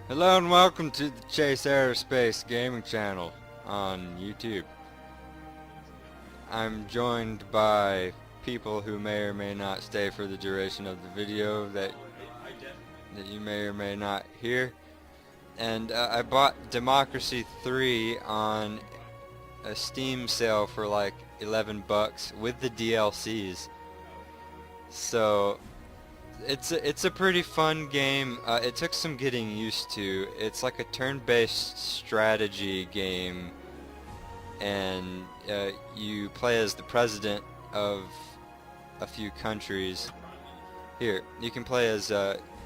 Hello and welcome to the Chase Aerospace Gaming Channel on YouTube. I'm joined by people who may or may not stay for the duration of the video that you may or may not hear. And I bought Democracy 3 on a Steam sale for like 11 bucks with the DLCs. So it's a pretty fun game. It took some getting used to. It's like a turn-based strategy game, and you play as the president of a few countries. Here, you can play as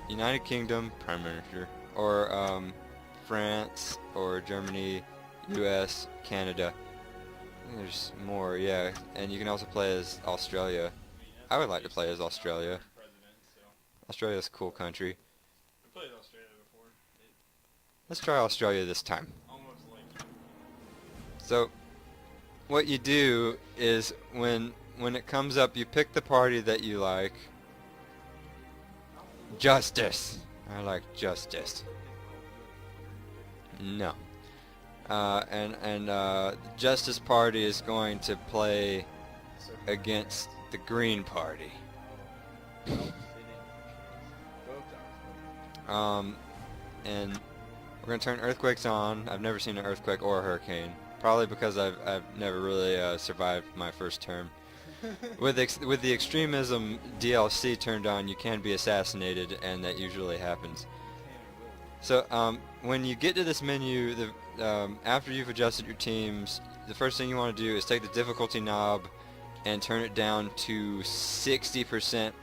United Kingdom Prime Minister, or France, or Germany, U.S., Canada. There's more, yeah, and you can also play as Australia. I would like to play as Australia. Australia's a cool country. I played Australia before. Let's try Australia this time. Almost like So, what you do is when it comes up, you pick the party that you like. Justice. I like justice. No. The Justice Party is going to play against the Green Party. And we're gonna turn earthquakes on. I've never seen an earthquake or a hurricane, probably because I've never really survived my first term. With the extremism DLC turned on, you can be assassinated, and that usually happens. So when you get to this menu, after you've adjusted your teams, the first thing you want to do is take the difficulty knob and turn it down to 60%.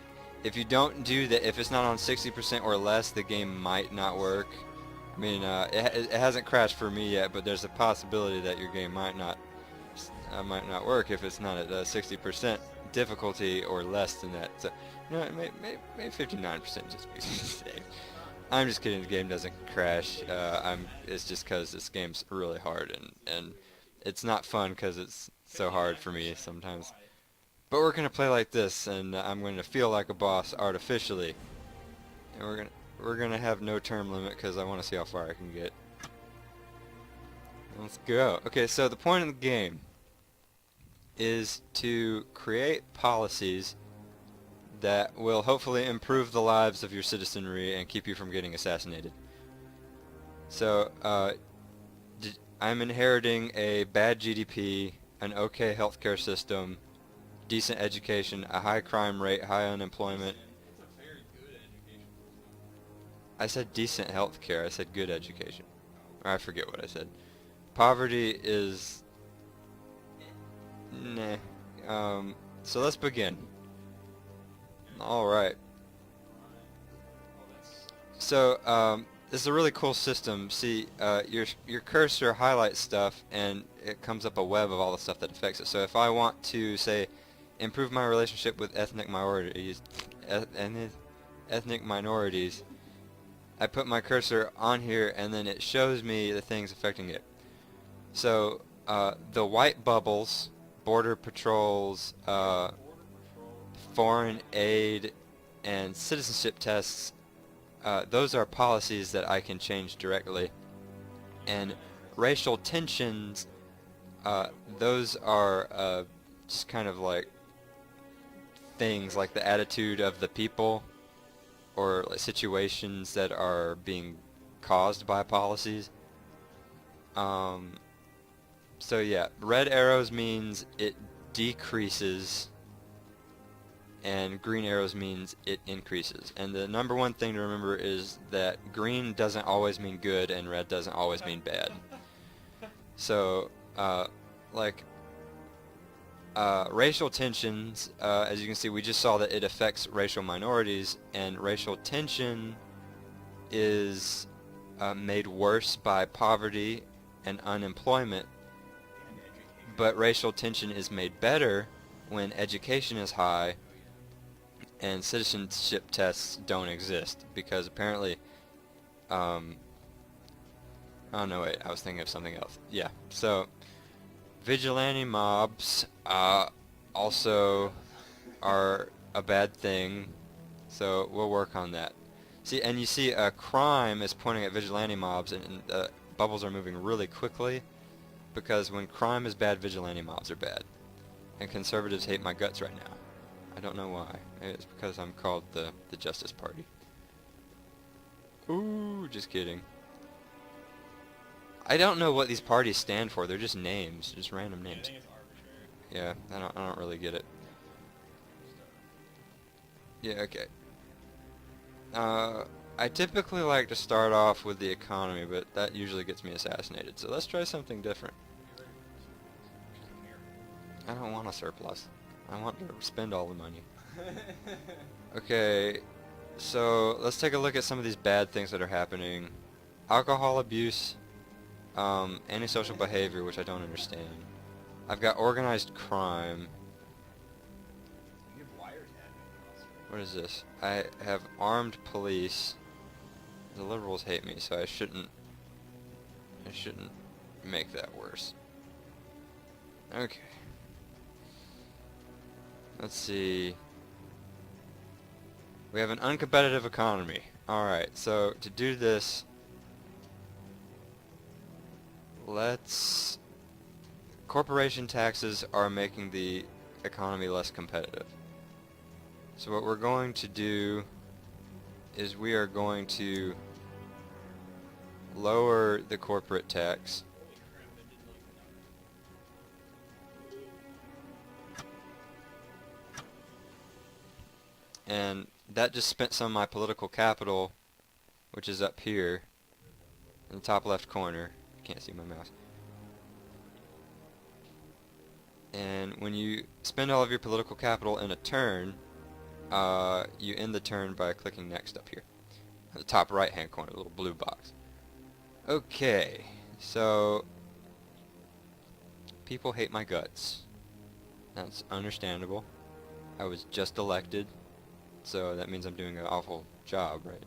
If you don't do that, if it's not on 60% or less, the game might not work. I mean, it hasn't crashed for me yet, but there's a possibility that your game might not work if it's not at 60% difficulty or less than that. So, you know, maybe 59% just be safe. I'm just kidding. The game doesn't crash. It's just because this game's really hard, and it's not fun because it's so hard for me sometimes. But we're gonna play like this, and I'm going to feel like a boss artificially. And we're gonna have no term limit because I want to see how far I can get. Let's go. Okay, so the point of the game is to create policies that will hopefully improve the lives of your citizenry and keep you from getting assassinated. So, I'm inheriting a bad GDP, an okay healthcare system, decent education, a high crime rate, high unemployment. it's a very good education. I said decent healthcare. I said good education. Or I forget what I said. Poverty is... Nah. So let's begin. Alright. So, this is a really cool system. See, your cursor highlights stuff, and it comes up a web of all the stuff that affects it. So if I want to, say, improve my relationship with ethnic minorities, I put my cursor on here, and then it shows me the things affecting it. So, the white bubbles, border patrols, foreign aid, and citizenship tests, those are policies that I can change directly. And racial tensions, those are just kind of like things like the attitude of the people, or like situations that are being caused by policies. So yeah, red arrows means it decreases, and green arrows means it increases. And the number one thing to remember is that green doesn't always mean good, and red doesn't always mean bad. So, racial tensions, as you can see, we just saw that it affects racial minorities, and racial tension is made worse by poverty and unemployment, but racial tension is made better when education is high and citizenship tests don't exist, because apparently, oh no, wait, I was thinking of something else. Yeah, so vigilante mobs also are a bad thing, so we'll work on that. See, and you see, crime is pointing at vigilante mobs, and bubbles are moving really quickly, because when crime is bad, vigilante mobs are bad. And conservatives hate my guts right now. I don't know why. Maybe it's because I'm called the Justice Party. Ooh, just kidding. I don't know what these parties stand for. They're just names, just random Yeah, I names. think it's arbitrary. Yeah, I don't really get it. Yeah, okay. I typically like to start off with the economy, but that usually gets me assassinated. So let's try something different. I don't want a surplus. I want to spend all the money. Okay, so let's take a look at some of these bad things that are happening. Alcohol abuse, antisocial behavior, which I don't understand. I've got organized crime. You have wiretapping. What is this? I have armed police. The liberals hate me, so I shouldn't make that worse. Okay. Let's see. We have an uncompetitive economy. Alright, so to do this, corporation taxes are making the economy less competitive. So what we're going to do is we are going to lower the corporate tax. Holy crap, I didn't like And that just spent some of my political capital, which is up here in the top left corner. I can't see my mouse. And when you spend all of your political capital in a turn, you end the turn by clicking next up here. At the top right hand corner, the little blue box. Okay, so people hate my guts. That's understandable. I was just elected, so that means I'm doing an awful job, right?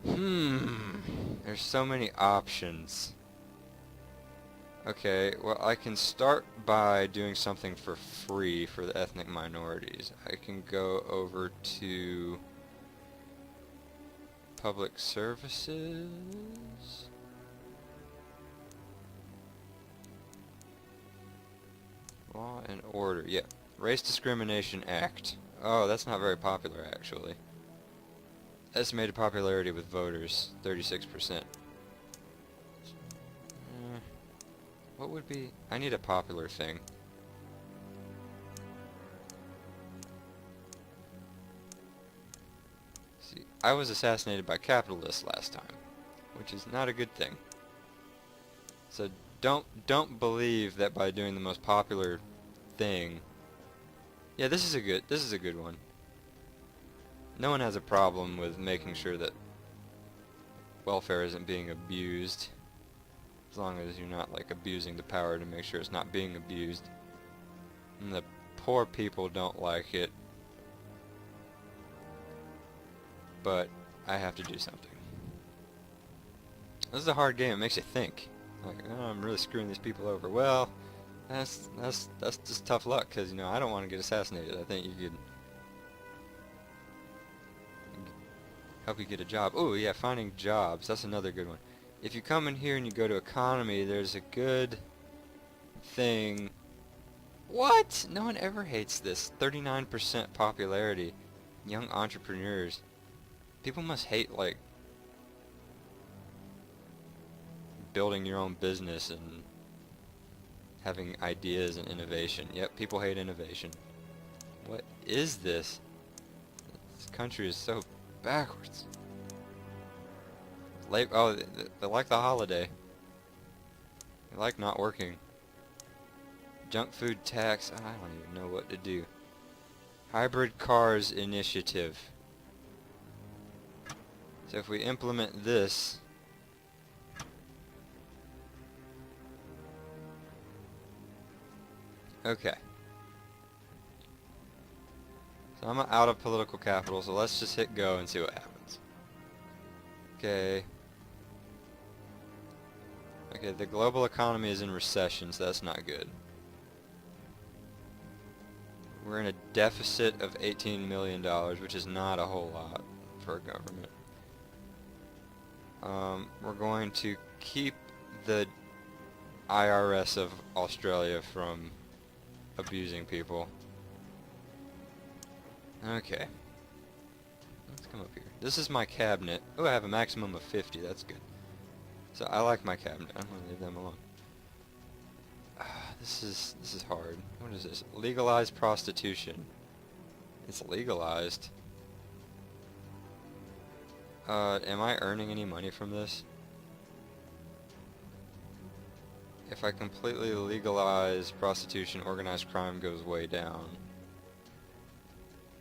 There's so many options. Okay, well I can start by doing something for free for the ethnic minorities. I can go over to public services. Law and order, yeah. Race Discrimination Act. Oh, that's not very popular actually. Estimated popularity with voters, 36%. What would be... I need a popular thing. See, I was assassinated by capitalists last time, which is not a good thing. So don't believe that by doing the most popular thing. Yeah, this is a good one. No one has a problem with making sure that welfare isn't being abused. As long as you're not like abusing the power to make sure it's not being abused. And the poor people don't like it. But I have to do something. This is a hard game. It makes you think. Like, oh, I'm really screwing these people over. Well, that's just tough luck, because, you know, I don't want to get assassinated. I think you could help you get a job. Oh, yeah, finding jobs. That's another good one. If you come in here and you go to economy, there's a good thing. What? No one ever hates this. 39% popularity. Young entrepreneurs. People must hate, like, building your own business and having ideas and innovation. Yep, people hate innovation. What is this? This country is so backwards. Oh, they like the holiday. They like not working. Junk food tax. I don't even know what to do. Hybrid cars initiative. So if we implement this, okay. So I'm out of political capital, so let's just hit go and see what happens. Okay. Okay, the global economy is in recession, so that's not good. We're in a deficit of $18 million, which is not a whole lot for a government. We're going to keep the IRS of Australia from abusing people. Okay. Let's come up here. This is my cabinet. Oh, I have a maximum of 50. That's good. So I like my cabinet. I'm gonna leave them alone. This is hard. What is this? Legalized prostitution. It's legalized. Am I earning any money from this? If I completely legalize prostitution, organized crime goes way down.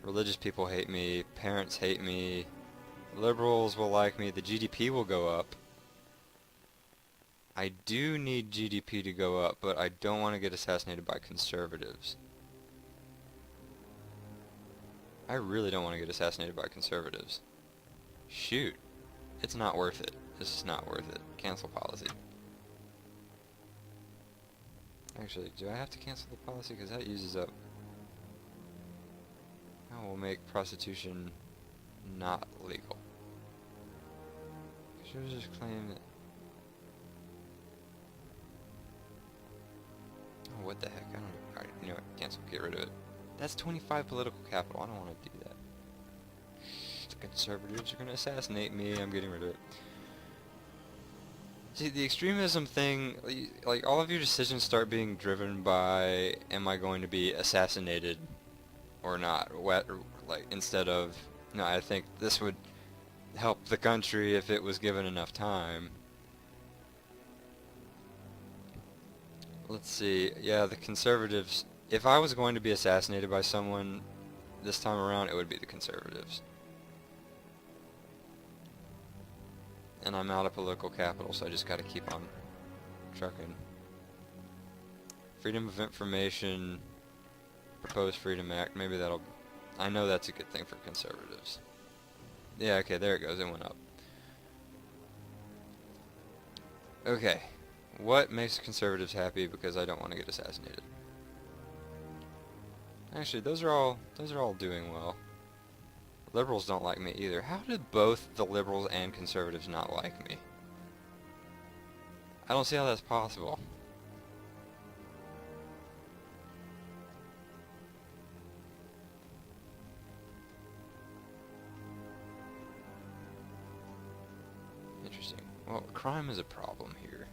Religious people hate me. Parents hate me. Liberals will like me. The GDP will go up. I do need GDP to go up, but I don't want to get assassinated by conservatives. I really don't want to get assassinated by conservatives. Shoot. It's not worth it. This is not worth it. Cancel policy. Actually, do I have to cancel the policy? Because that uses up... I will make prostitution not legal. Should I just claim that... Oh, what the heck? I don't... Alright, you know what? Cancel. Get rid of it. That's 25 political capital. I don't want to do that. The conservatives are going to assassinate me. I'm getting rid of it. See, the extremism thing, like, all of your decisions start being driven by, am I going to be assassinated or not? Like, instead of, no, I think this would help the country if it was given enough time. Let's see, yeah, the conservatives, if I was going to be assassinated by someone this time around, it would be the conservatives. And I'm out of political capital, so I just gotta keep on trucking. Freedom of Information, Proposed Freedom Act, maybe that'll... I know that's a good thing for conservatives. Yeah, okay, there it goes, it went up. Okay, what makes conservatives happy because I don't want to get assassinated? Actually, those are all doing well. Liberals don't like me either. How did both the liberals and conservatives not like me? I don't see how that's possible. Interesting. Well, crime is a problem here.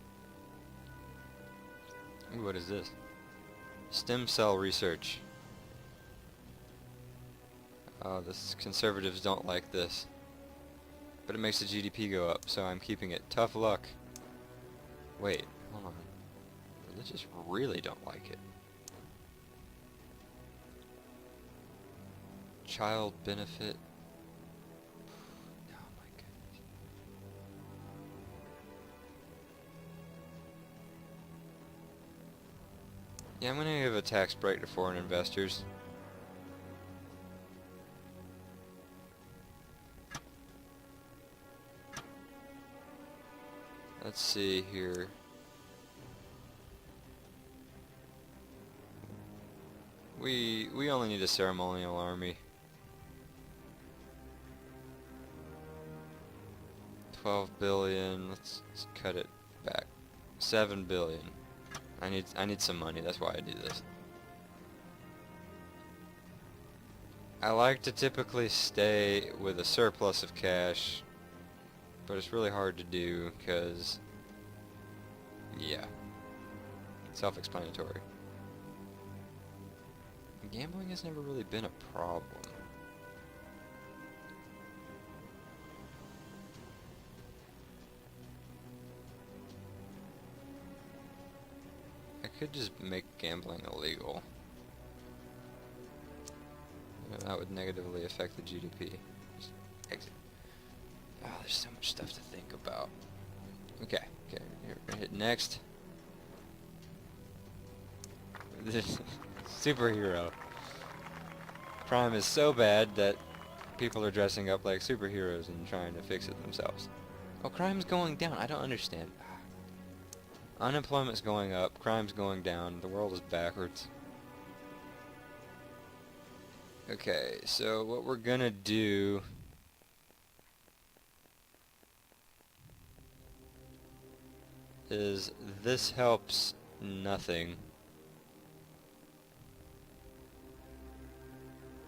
Ooh, what is this? Stem cell research. This conservatives don't like this. But it makes the GDP go up, so I'm keeping it. Tough luck. Wait, hold on. Religious really don't like it. Child benefit. Oh my goodness. Yeah, I'm gonna give a tax break to foreign investors. Let's see here. We only need a ceremonial army. 12 billion. Let's cut it back. 7 billion. I need some money. That's why I do this. I like to typically stay with a surplus of cash, but it's really hard to do because, yeah, self-explanatory. Gambling has never really been a problem. I could just make gambling illegal. That would negatively affect the GDP. Just exit. Oh, there's so much stuff to think about. Okay, here, we're gonna hit next. Superhero. Crime is so bad that people are dressing up like superheroes and trying to fix it themselves. Oh, crime's going down. I don't understand. Unemployment's going up, crime's going down, the world is backwards. Okay, so what we're gonna do is this helps nothing.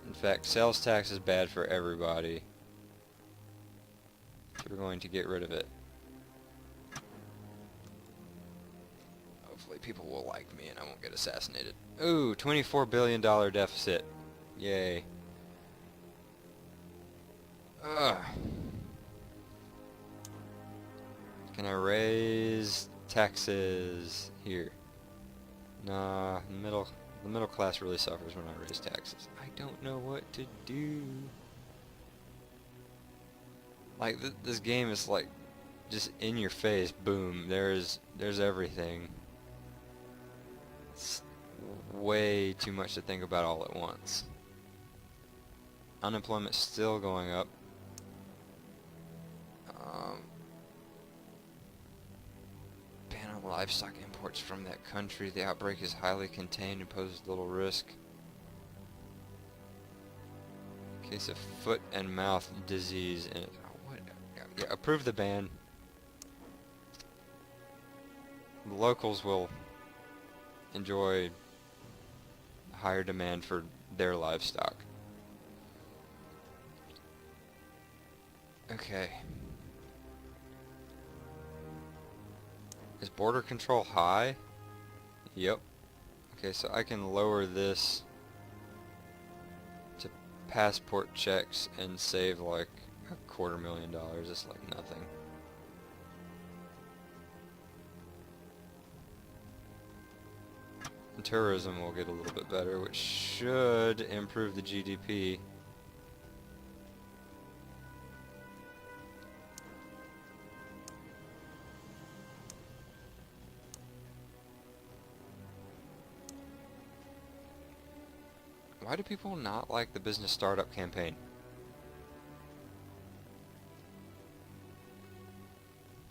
In fact, sales tax is bad for everybody. So we're going to get rid of it. Hopefully people will like me and I won't get assassinated. Ooh, $24 billion deficit. Yay. Ugh. Can I raise taxes here? Nah, the middle class really suffers when I raise taxes. I don't know what to do. Like this game is like just in your face. Boom. There's everything. It's way too much to think about all at once. Unemployment's still going up. Ban on livestock imports from that country. The outbreak is highly contained and poses little risk. Case of foot and mouth disease and what? Yeah, approve the ban. The locals will enjoy higher demand for their livestock. Okay. Is border control high? Yep. Okay, so I can lower this to passport checks and save like $250,000. It's like nothing. And tourism will get a little bit better, which should improve the GDP. Why do people not like the business startup campaign?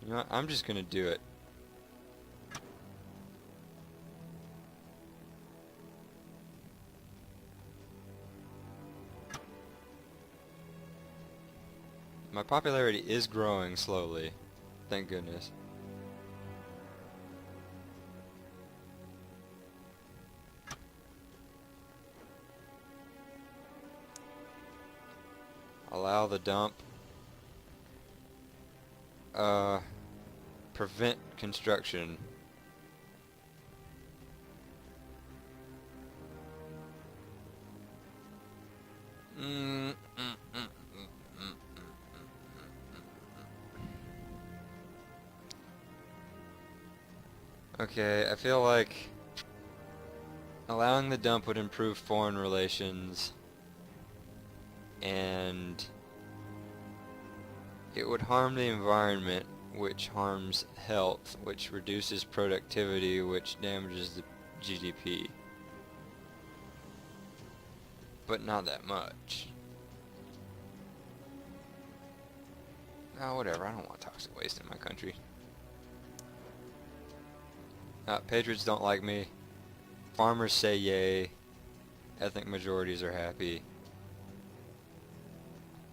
You know what? I'm just gonna do it. My popularity is growing slowly. Thank goodness. Allow the dump. Prevent construction. Okay, I feel like allowing the dump would improve foreign relations, and it would harm the environment, which harms health, which reduces productivity, which damages the GDP. But not that much. Oh, whatever, I don't want toxic waste in my country. Patriots don't like me. Farmers say yay. Ethnic majorities are happy.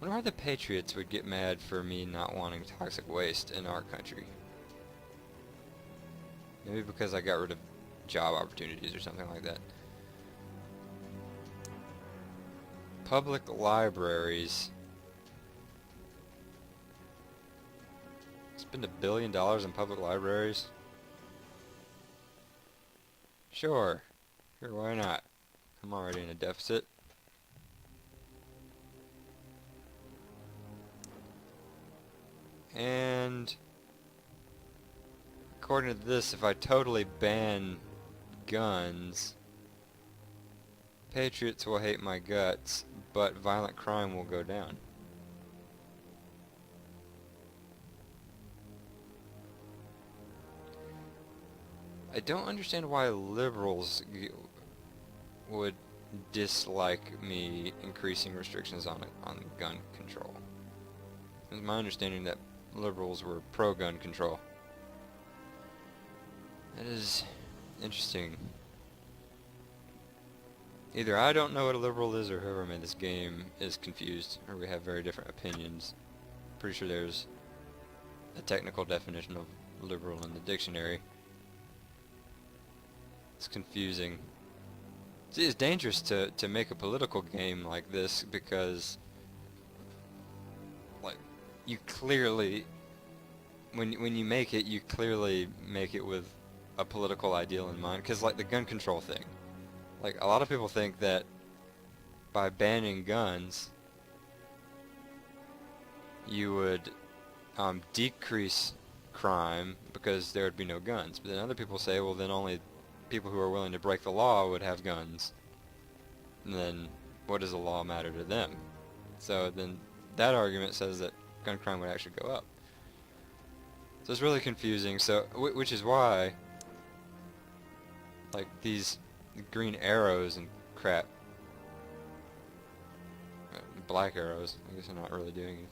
I wonder why the Patriots would get mad for me not wanting toxic waste in our country. Maybe because I got rid of job opportunities or something like that. Public libraries. Spend $1 billion in public libraries? Sure, why not? I'm already in a deficit. And according to this, if I totally ban guns, patriots will hate my guts, but violent crime will go down. I don't understand why liberals would dislike me increasing restrictions on gun control. It's my understanding that liberals were pro-gun control. That is interesting. either I don't know what a liberal is, or whoever made this game is confused, or we have very different opinions. Pretty sure there's a technical definition of liberal in the dictionary. It's confusing. See, it's dangerous to make a political game like this because, like, you clearly, when you make it, you clearly make it with a political ideal in mind. Because, like, the gun control thing. Like, a lot of people think that by banning guns, you would decrease crime because there would be no guns. But then other people say, well, then only people who are willing to break the law would have guns. And then what does the law matter to them? So then that argument says that gun crime would actually go up. So it's really confusing. So which is why, like, these green arrows and crap, black arrows, I guess they're not really doing it.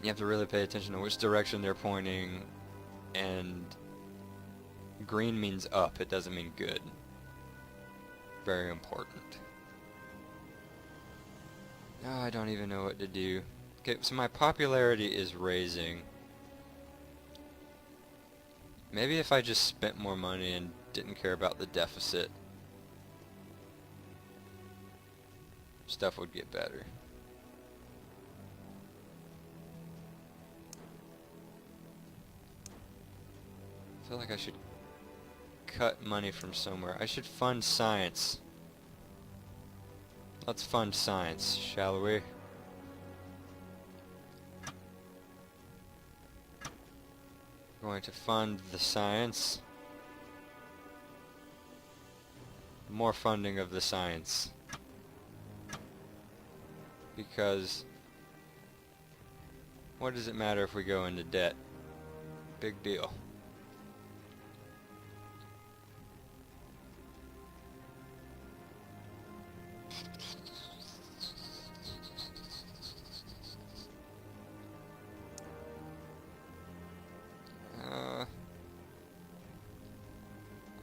You have to really pay attention to which direction they're pointing, and green means up, it doesn't mean good. Very important. Oh, I don't even know what to do. Okay, so my popularity is raising. Maybe if I just spent more money and didn't care about the deficit, stuff would get better. I feel like I should cut money from somewhere. I should fund science. Let's fund science, shall we? Going to fund the science. More funding of the science. Because what does it matter if we go into debt? Big deal.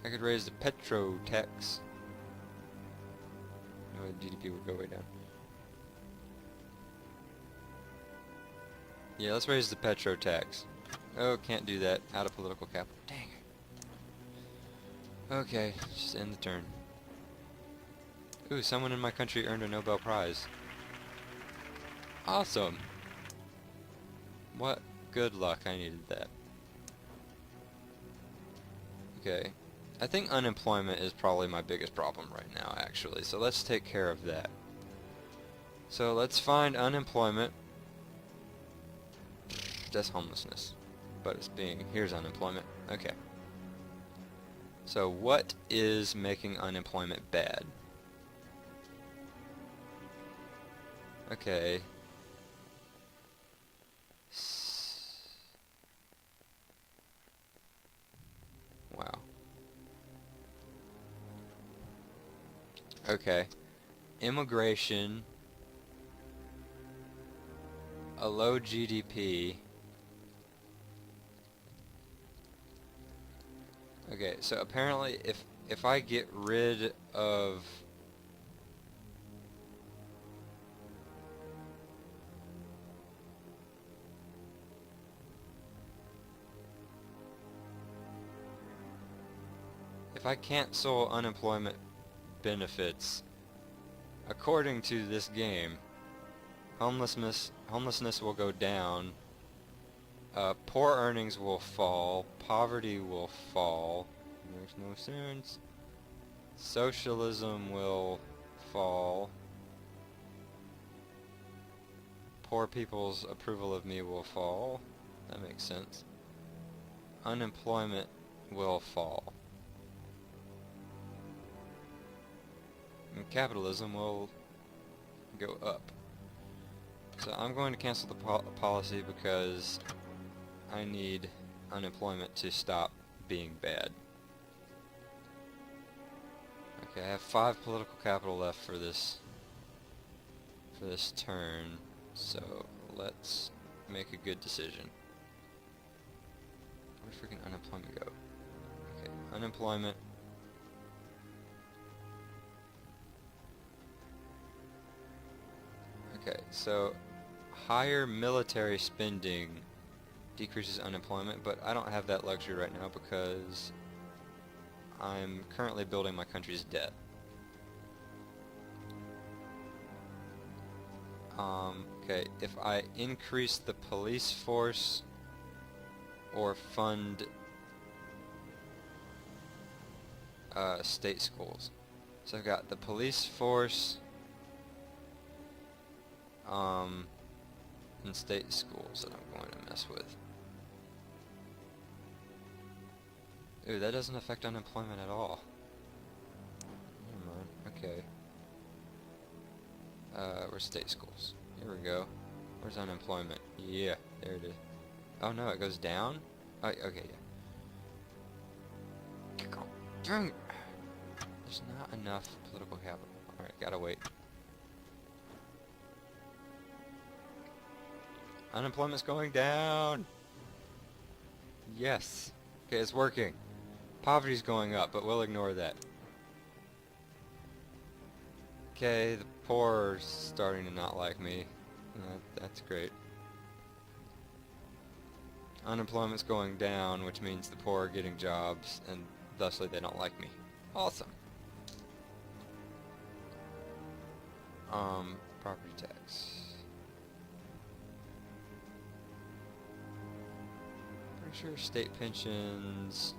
I could raise the petro tax. No, the GDP would go way down. Yeah, let's raise the petro tax. Oh, can't do that. Out of political capital. Dang it. Okay, just end the turn. Ooh, someone in my country earned a Nobel Prize. Awesome. What good luck, I needed that. Okay. I think unemployment is probably my biggest problem right now, actually, so let's take care of that. So let's find unemployment. That's homelessness. But it's here's unemployment. Okay. So what is making unemployment bad? Okay. Wow. Okay. Immigration, a low GDP. Okay, so apparently if I get rid of if I cancel unemployment benefits, according to this game, homelessness will go down, poor earnings will fall, poverty will fall, makes no sense, socialism will fall, poor people's approval of me will fall, that makes sense, unemployment will fall. And capitalism will go up. So I'm going to cancel the policy because I need unemployment to stop being bad. Okay, I have 5 political capital left for this turn, so let's make a good decision. Where'd freaking unemployment go? Okay, unemployment. Okay, so higher military spending decreases unemployment, but I don't have that luxury right now because I'm currently building my country's debt. Okay, if I increase the police force or fund state schools. So I've got the police force and state schools that I'm going to mess with. Ooh, that doesn't affect unemployment at all. Never mind. Okay. Where's state schools? Here we go. Where's unemployment? Yeah, there it is. Oh no, it goes down? Oh, okay, yeah. Dang! There's not enough political capital. Alright, gotta wait. Unemployment's going down! Yes! Okay, it's working. Poverty's going up, but we'll ignore that. Okay, the poor are starting to not like me. That's great. Unemployment's going down, which means the poor are getting jobs, and thusly they don't like me. Awesome. Property tax. Pretty sure state pensions.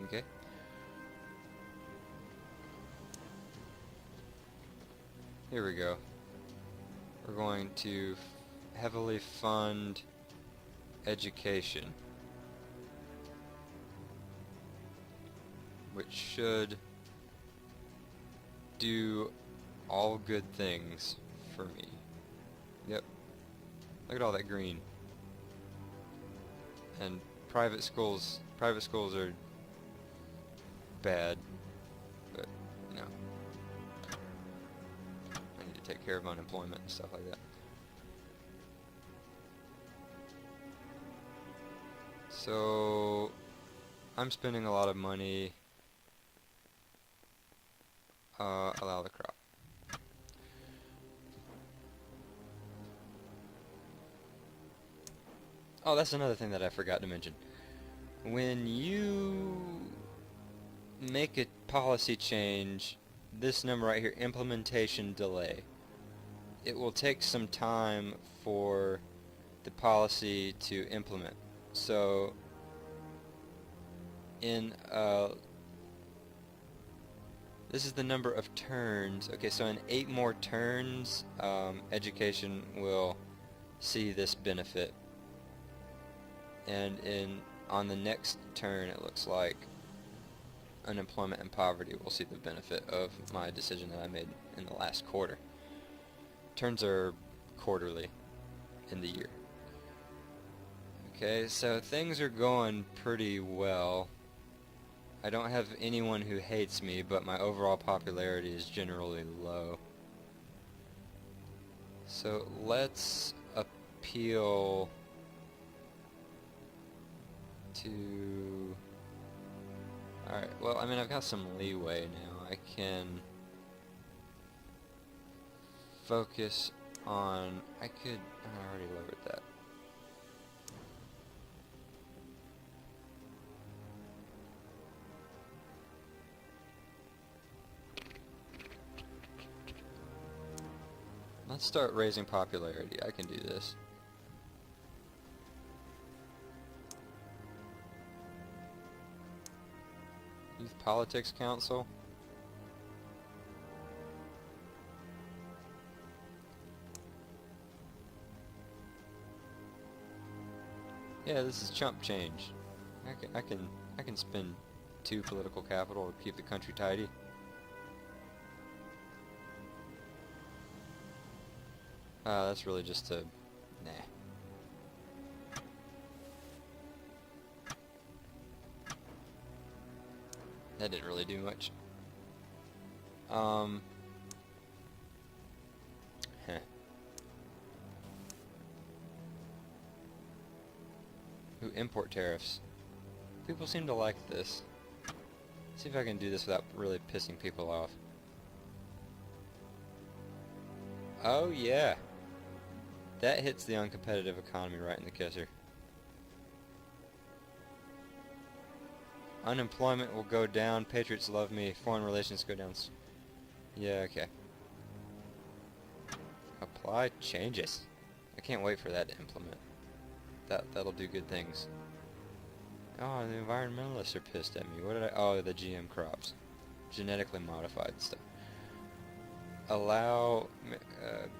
Okay. Here we go. We're going to heavily fund education, which should do all good things for me. Yep. Look at all that green. And private schools are bad, but you know, I need to take care of unemployment and stuff like that. So I'm spending a lot of money. Allow the crop. Oh, that's another thing that I forgot to mention. When you make a policy change, this number right here, implementation delay, it will take some time for the policy to implement. So in this is the number of turns. Okay, so in 8 more turns, education will see this benefit, and on the next turn, it looks like unemployment and poverty will see the benefit of my decision that I made in the last quarter. Turns are quarterly in the year. Okay, so things are going pretty well. I don't have anyone who hates me, but my overall popularity is generally low. So let's appeal to... Alright, well, I mean, I've got some leeway now. I can focus on... I already lowered that. Let's start raising popularity. I can do this. Youth Politics Council. Yeah, this is chump change. I can spend 2 political capital to keep the country tidy. That's really just a... nah. That didn't really do much. Heh. Ooh, import tariffs. People seem to like this. See if I can do this without really pissing people off. Oh yeah. That hits the uncompetitive economy right in the kisser. Unemployment will go down. Patriots love me. Foreign relations go down. Yeah, okay. Apply changes. I can't wait for that to implement. That'll do good things. Oh, the environmentalists are pissed at me. What did I... Oh, the GM crops. Genetically modified stuff. Allow...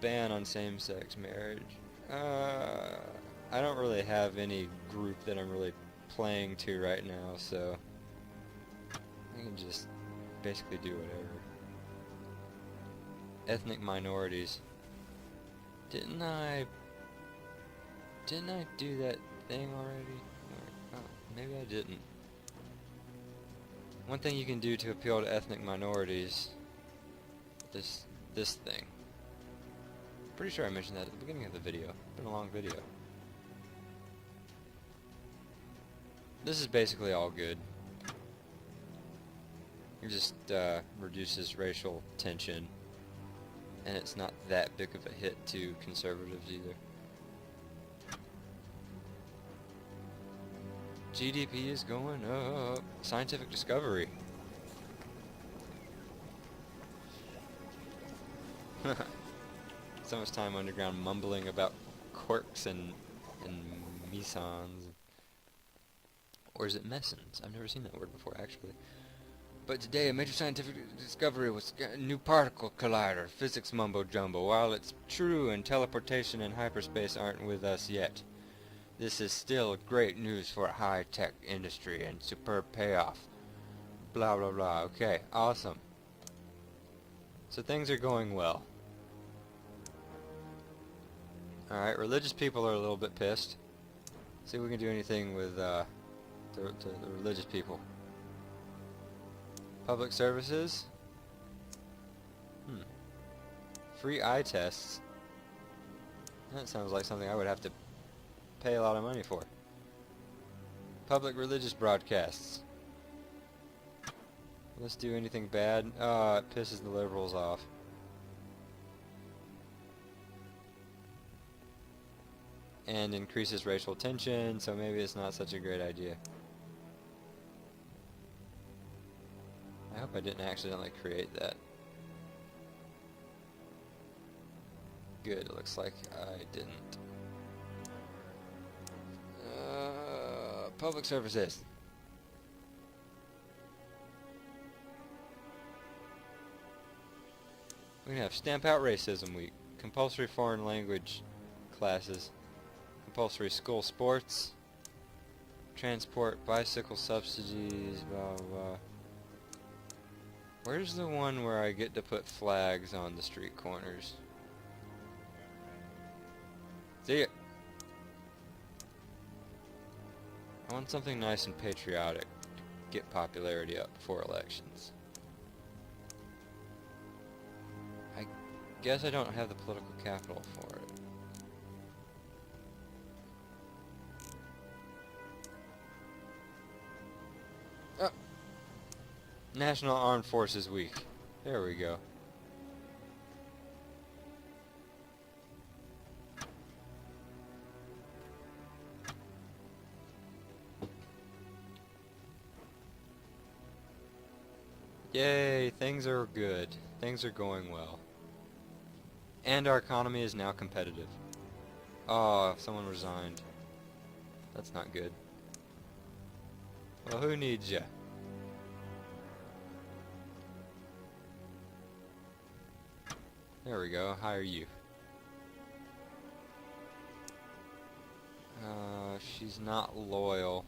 ban on same-sex marriage. I don't really have any group that I'm really playing to right now, so... I can just basically do whatever. Ethnic minorities. Didn't I do that thing already? Oh, maybe I didn't. One thing you can do to appeal to ethnic minorities, this thing. Pretty sure I mentioned that at the beginning of the video. It's been a long video. This is basically all good. It just reduces racial tension, and it's not that big of a hit to conservatives either. GDP is going up. Scientific discovery. So much time underground mumbling about quarks and mesons. Or is it mesons? I've never seen that word before, actually. But today, a major scientific discovery was a new particle collider, physics mumbo-jumbo. While it's true and teleportation and hyperspace aren't with us yet, this is still great news for a high-tech industry and superb payoff. Blah, blah, blah. Okay, awesome. So things are going well. Alright, religious people are a little bit pissed. See if we can do anything with the religious people. Public services. Free eye tests. That sounds like something I would have to pay a lot of money for. Public religious broadcasts. Let's do anything bad. Oh, it pisses the liberals off. And increases racial tension, so maybe it's not such a great idea. I hope I didn't accidentally create that. Good, it looks like I didn't. Public services. We're gonna have Stamp Out Racism Week. Compulsory foreign language classes. Compulsory school sports. Transport, bicycle subsidies, blah blah. Where's the one where I get to put flags on the street corners? See it. I want something nice and patriotic to get popularity up before elections. I guess I don't have the political capital for it. Oh. National Armed Forces Week. There we go. Yay, things are good. Things are going well. And our economy is now competitive. Oh, someone resigned. That's not good. Well, who needs ya? There we go, hire you. She's not loyal.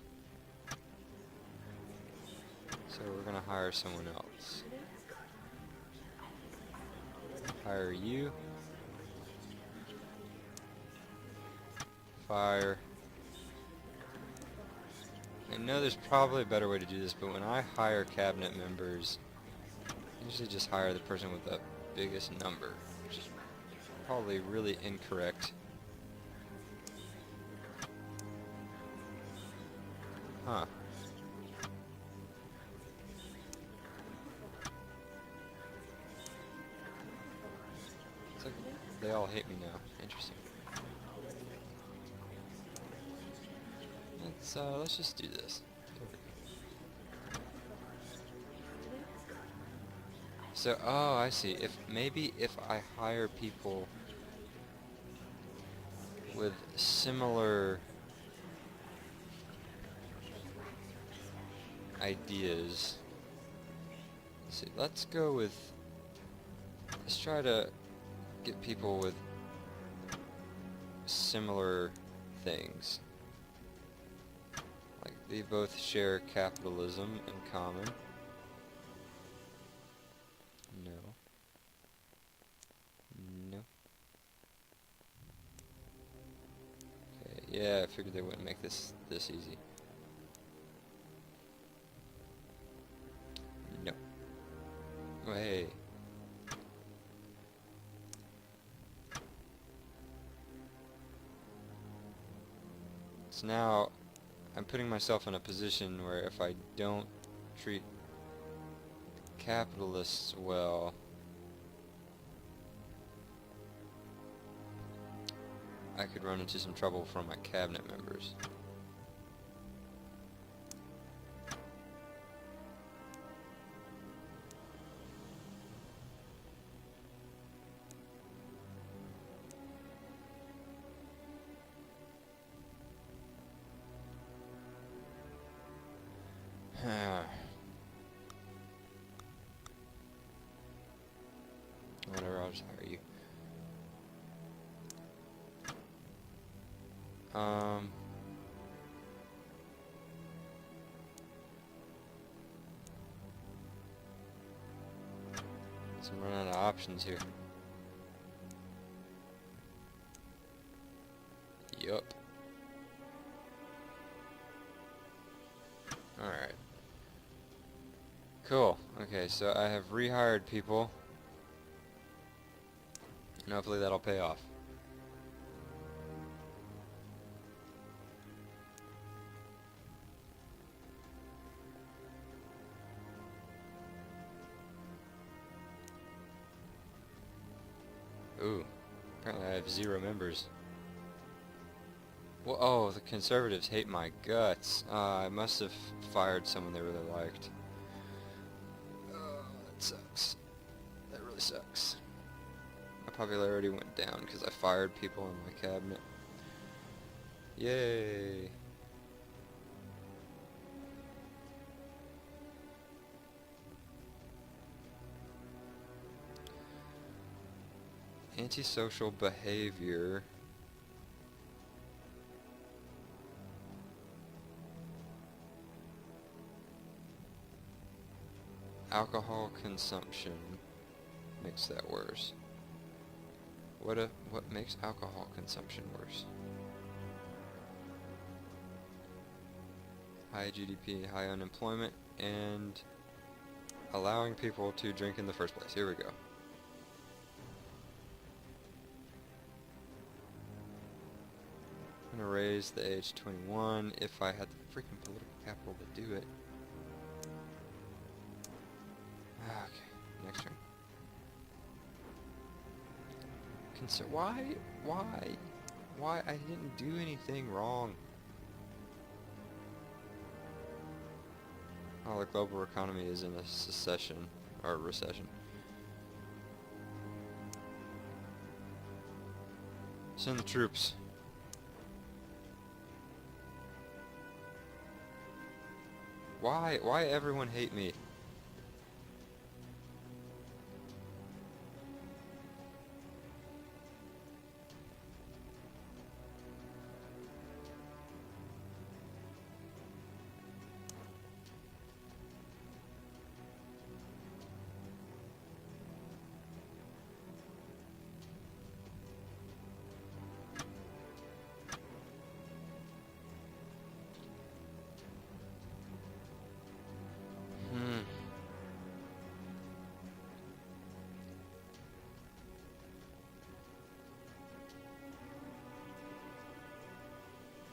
So we're gonna hire someone else. Hire you. Fire. I know there's probably a better way to do this, but when I hire cabinet members, I usually just hire the person with the biggest number, which is probably really incorrect. Huh. It's like They all hate me now. Interesting. Let's just do this. There we go. So, oh, I see. Maybe if I hire people with similar ideas. Let's see. Let's try to get people with similar things. Like they both share capitalism in common. No. No. Okay, yeah, I figured they wouldn't make this easy. No. Oh, hey. So now I'm putting myself in a position where if I don't treat capitalists well, I could run into some trouble from my cabinet members. Whatever, I'll just hire you. So I'm running out of options here. Yup. Alright. Cool. Okay, so I have rehired people. And hopefully that'll pay off. Ooh. Apparently I have 0 members. Well, oh, the conservatives hate my guts. I must have fired someone they really liked. Oh, that sucks. That really sucks. My popularity went down because I fired people in my cabinet. Yay. Antisocial behavior. Alcohol consumption makes that worse. What makes alcohol consumption worse? High GDP, high unemployment, and allowing people to drink in the first place. Here we go. I'm gonna raise the age to 21 if I had the freaking political capital to do it. Okay, next turn. Why? I didn't do anything wrong. Oh, the global economy is in a secession, or recession. Send the troops. Why everyone hate me?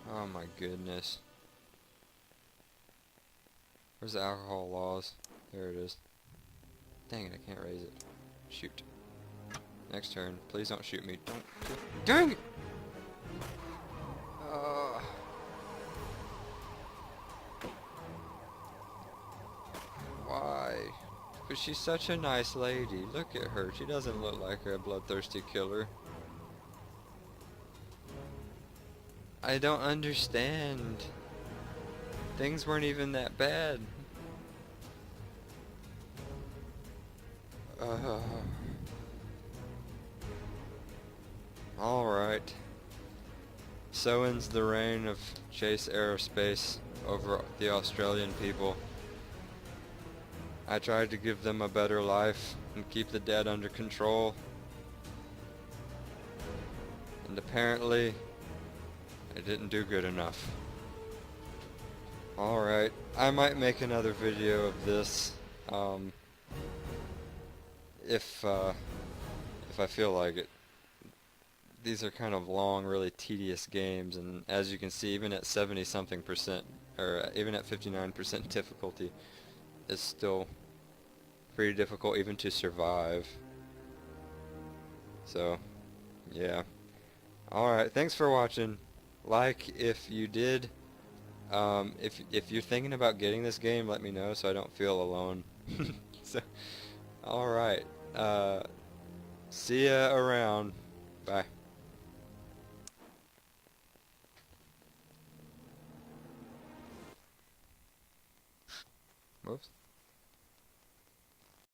Oh my goodness. Where's the alcohol laws? There it is. Dang it, I can't raise it. Shoot. Next turn. Please don't shoot me. Don't. Dang it! Why? Because she's such a nice lady. Look at her. She doesn't look like a bloodthirsty killer. I don't understand. Things weren't even that bad. Alright. So ends the reign of Chase Aerospace over the Australian people. I tried to give them a better life and keep the debt under control. And apparently, I didn't do good enough. Alright, I might make another video of this, if I feel like it. These are kind of long, really tedious games, and as you can see, even at 70-something percent, or even at 59% difficulty, it's still pretty difficult even to survive. So, yeah. Alright, thanks for watching. Like if you did. If you're thinking about getting this game, let me know so I don't feel alone. So, alright. See ya around. Bye. Whoops.